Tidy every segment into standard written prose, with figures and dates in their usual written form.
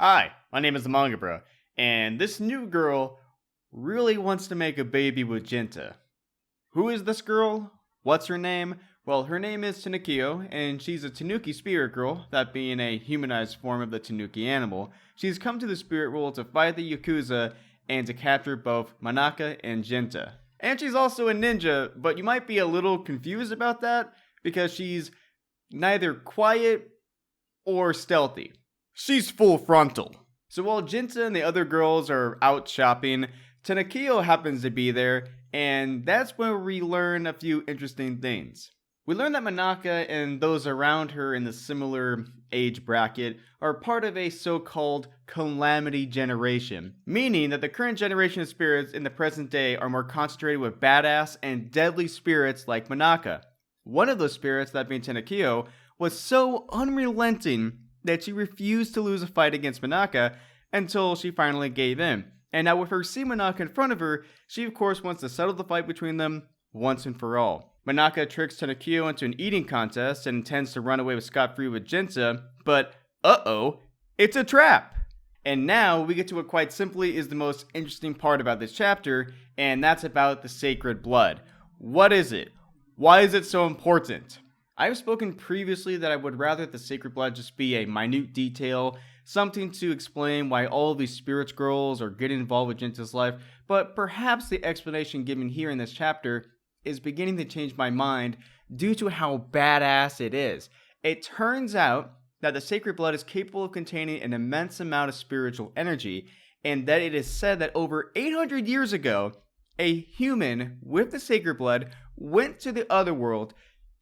Hi, my name is TheMangaBrah, and this new girl really wants to make a baby with Jinta. Who is this girl? What's her name? Well, her name is Tanukiyo, and she's a Tanuki spirit girl, that being a humanized form of the Tanuki animal. She's come to the spirit world to fight the Yakuza and to capture both Manaka and Jinta. And she's also a ninja, but you might be a little confused about that because she's neither quiet or stealthy. She's full frontal. So while Jinta and the other girls are out shopping, Tanukiyo happens to be there, and that's where we learn a few interesting things. We learn that Manaka and those around her in the similar age bracket are part of a so-called calamity generation, meaning that the current generation of spirits in the present day are more concentrated with badass and deadly spirits like Manaka. One of those spirits, that being Tanukiyo, was so unrelenting that she refused to lose a fight against Manaka until she finally gave in. And now with her seeing Manaka in front of her, she of course wants to settle the fight between them once and for all. Manaka tricks Tanukiyo into an eating contest and intends to run away with scot-free with Jinta, but it's a trap! And now we get to what quite simply is the most interesting part about this chapter, and that's about the sacred blood. What is it? Why is it so important? I've spoken previously that I would rather the sacred blood just be a minute detail, something to explain why all of these spirits girls are getting involved with Jinta's life, but perhaps the explanation given here in this chapter is beginning to change my mind due to how badass it is. It turns out that the sacred blood is capable of containing an immense amount of spiritual energy, and that it is said that over 800 years ago, a human with the sacred blood went to the other world,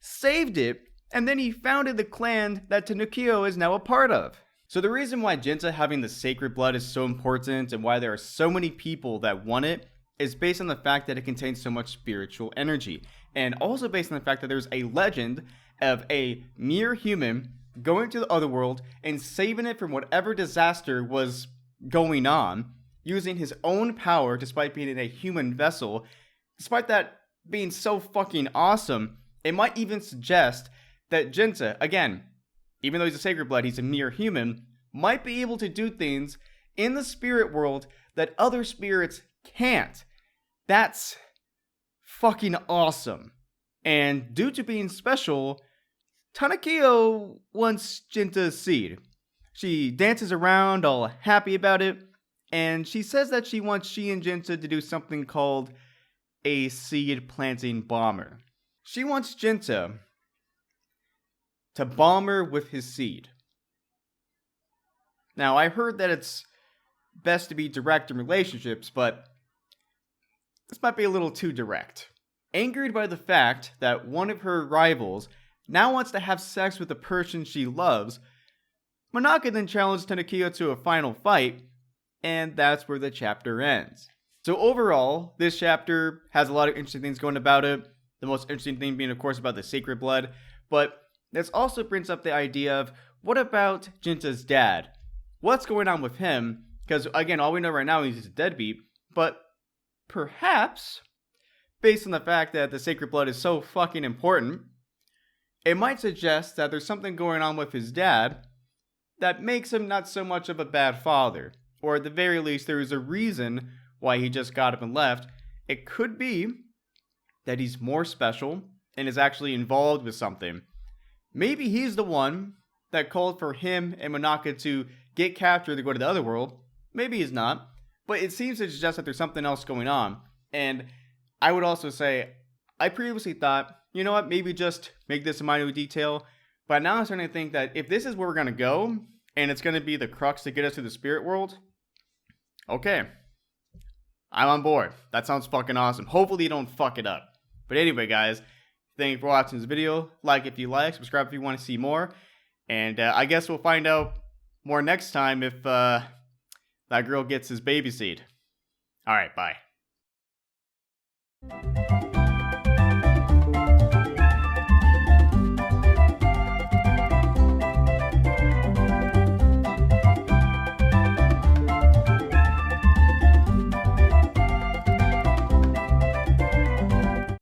saved it, and then he founded the clan that Tanukiyo is now a part of. So the reason why Jinta having the sacred blood is so important and why there are so many people that want it is based on the fact that it contains so much spiritual energy. And also based on the fact that there's a legend of a mere human going to the other world and saving it from whatever disaster was going on, using his own power despite being in a human vessel. Despite that being so fucking awesome, it might even suggest that Jinta, again, even though he's a sacred blood, he's a mere human, might be able to do things in the spirit world that other spirits can't. That's fucking awesome. And due to being special, Tanukiyo wants Jinta's seed. She dances around all happy about it, and she says that she wants she and Jinta to do something called a seed planting bomber. She wants Jinta to bomb her with his seed. Now, I heard that it's best to be direct in relationships, but this might be a little too direct. Angered by the fact that one of her rivals now wants to have sex with the person she loves, Manaka then challenged Tanukiyo to a final fight, and that's where the chapter ends. So overall, this chapter has a lot of interesting things going about it. The most interesting thing being, of course, about the sacred blood. But this also brings up the idea of, what about Jinta's dad? What's going on with him? Because, again, all we know right now is he's a deadbeat. But perhaps, based on the fact that the sacred blood is so fucking important, it might suggest that there's something going on with his dad that makes him not so much of a bad father. Or at the very least, there is a reason why he just got up and left. It could be that he's more special and is actually involved with something. Maybe he's the one that called for him and Manaka to get captured to go to the other world. Maybe he's not. But it seems to suggest that there's something else going on. And I would also say, I previously thought, you know what, maybe just make this a minor detail. But now I'm starting to think that if this is where we're going to go, and it's going to be the crux to get us to the spirit world, okay, I'm on board. That sounds fucking awesome. Hopefully you don't fuck it up. But anyway, guys, thank you for watching this video. Like if you like, subscribe if you want to see more. And I guess we'll find out more next time if that girl gets his baby seed. Alright, bye.